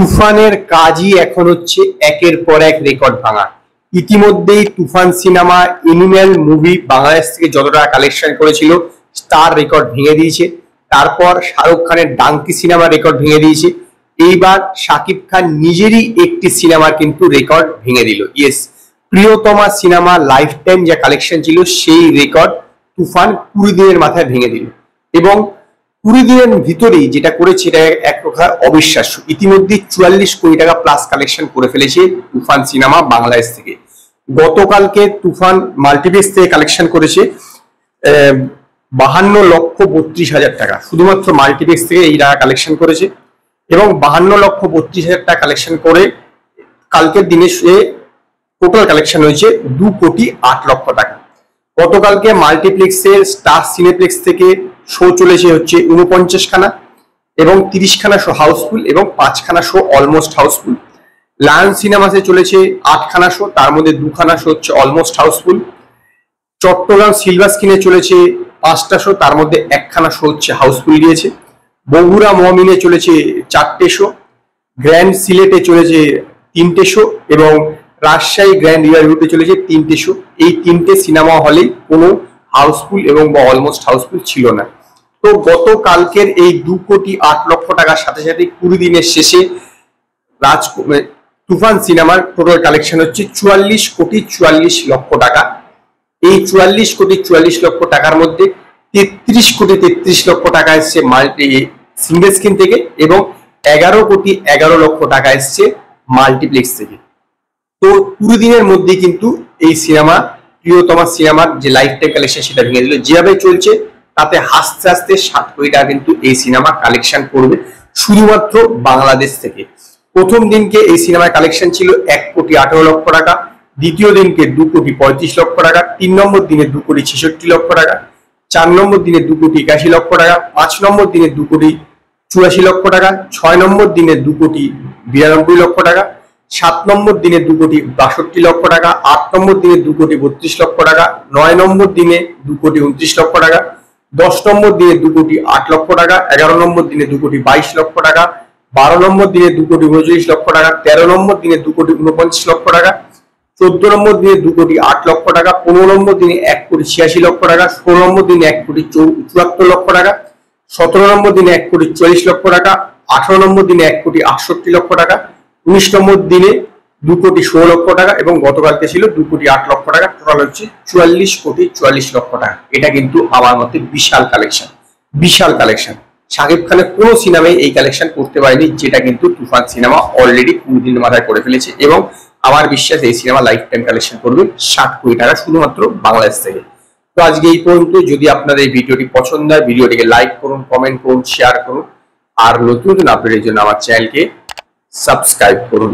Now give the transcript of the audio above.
তুফানের কাজই এখন হচ্ছে একের পর এক রেকর্ড ভাঙা। ইতিমধ্যেই তুফান সিনেমা এনিম্যাল মুভি বাংলাদেশ থেকে যত টাকা কালেকশন করেছিল তার রেকর্ড ভেঙে দিয়েছে। তারপর শাহরুখ খানের ডাঙ্কি সিনেমা রেকর্ড ভেঙে দিয়েছে। এইবার শাকিব খান নিজেরই একটি সিনেমার কিন্তু রেকর্ড ভেঙে দিল। ইয়েস, প্রিয়তমা সিনেমা লাইফ টাইম যা কালেকশন ছিল সেই রেকর্ড তুফান 20 দিনের মাথায় ভেঙে দিল। এবং 20 দিনের ভিতরেই যেটা করেছে এটা এক প্রকার অবিশ্বাস্য। ইতিমধ্যে 44 কোটি টাকা প্লাস কালেকশন করে ফেলেছে তুফান সিনেমা বাংলাদেশ থেকে। গতকালকে তুফান মাল্টিপ্লেক্স থেকে কালেকশন করেছে 52,32,000 টাকা। শুধুমাত্র মাল্টিপ্লেক্স থেকে এই টাকা কালেকশন করেছে এবং 52,32,000 টাকা কালেকশন করে কালকের দিনে টোটাল কালেকশন হয়েছে 2,08,00,000 টাকা। গতকালকে মাল্টিপ্লেক্সের স্টার সিনেপ্লেক্স থেকে শো চলেছে হচ্ছে 49 খানা এবং 30 খানা শো হাউসফুল এবং 5 খানা শো অলমোস্ট হাউসফুল। লায়ন সিনেমাসে চলেছে 8 খানা শো, তার মধ্যে 2 খানা শো হচ্ছে অলমোস্ট হাউসফুল। চট্টগ্রাম সিলভার স্ক্রিনে চলেছে 5টা শো, তার মধ্যে 1 খানা শো হচ্ছে হাউসফুল গিয়েছে। বগুড়া মমিনে চলেছে 4টে শো, গ্র্যান্ড সিলেটে চলেছে 3টে শো এবং রাজশাহী গ্র্যান্ড রিভারভিউতে চলেছে 3টে শো। এই 3টে সিনেমা হলেই কোনো হাউসফুল এবং অলমোস্ট হাউসফুল ছিল না। তো গতকালকের এই 2,08,00,000 টাকার সাথে সাথে 20 দিনের শেষে তুফান সিনেমার টোটাল কালেকশন হচ্ছে 44,44,00,000 টাকা। এই 44,44,00,000 টাকার মধ্যে 33,33,00,000 টাকা এসছে সিঙ্গেল স্ক্রিন থেকে এবং 11,11,00,000 টাকা এসছে মাল্টিপ্লেক্স থেকে। তো 20 দিনের মধ্যে কিন্তু এই সিনেমা প্রিয়তমা সিনেমার যে লাইফ টাইম কালেকশন সেটা ভেঙে দিল। যেভাবে চলছে তাতে হাসতে হাসতে 7 কোটি টাকা কিন্তু এই সিনেমা কালেকশন করবে শুধুমাত্র বাংলাদেশ থেকে। প্রথম দিনকে এই সিনেমার কালেকশন ছিল 1,18,00,000 টাকা, দ্বিতীয় দিনকে 2,35,00,000 টাকা, 3 নম্বর দিনে 2,66,00,000 টাকা, 4 নম্বর দিনে 2,81,00,000 টাকা, 5 নম্বর দিনে 2,84,00,000 টাকা, 6 নম্বর দিনে 2,92,00,000 টাকা, 7 নম্বর দিনে 2,62,00,000 টাকা, 8 নম্বর দিনে 2,32,00,000 টাকা, 9 নম্বর দিনে 2,29,00,000 টাকা, 10 নম্বর দিনে 2,08,00,000 টাকা, 11 নম্বর দিনে 2,22,00,000 টাকা, 12 নম্বর দিনে 2,39,00,000 টাকা, 13 নম্বর দিনে 2,49,00,000 টাকা, 14 নম্বর দিনে 2,08,00,000 টাকা, 15 নম্বর দিনে 1,86,00,000 টাকা, 16 নম্বর দিনে 1,74,00,000 টাকা, 17 নম্বর দিনে 1,40,00,000 টাকা, 18 নম্বর দিনে 1,68,00,000 টাকা, 19 নম্বর দিনে 2,16,00,000 টাকা এবং গতকালকে ছিল 2,08,00,000 টাকা। টোটাল হচ্ছে 44,44,00,000 টাকা। এটা কিন্তু আমার মতে বিশাল কালেকশন, বিশাল কালেকশন। শাকিব খানের কোনো সিনেমায় এই কালেকশন করতে পারেনি, যেটা কিন্তু তুফান সিনেমা অলরেডি 20 দিনের মাথায় করে ফেলেছে এবং আমার বিশ্বাস এই সিনেমা লাইফ টাইম কালেকশন করবে 7 কোটি টাকা শুধুমাত্র বাংলাদেশ থেকে। তো আজকে এই পর্যন্ত। যদি আপনাদের এই ভিডিওটি পছন্দ হয় ভিডিওটিকে লাইক করুন, কমেন্ট করুন, শেয়ার করুন আর নতুন নতুন আপডেটের জন্য আমার চ্যানেলকে সাবস্ক্রাইব করুন।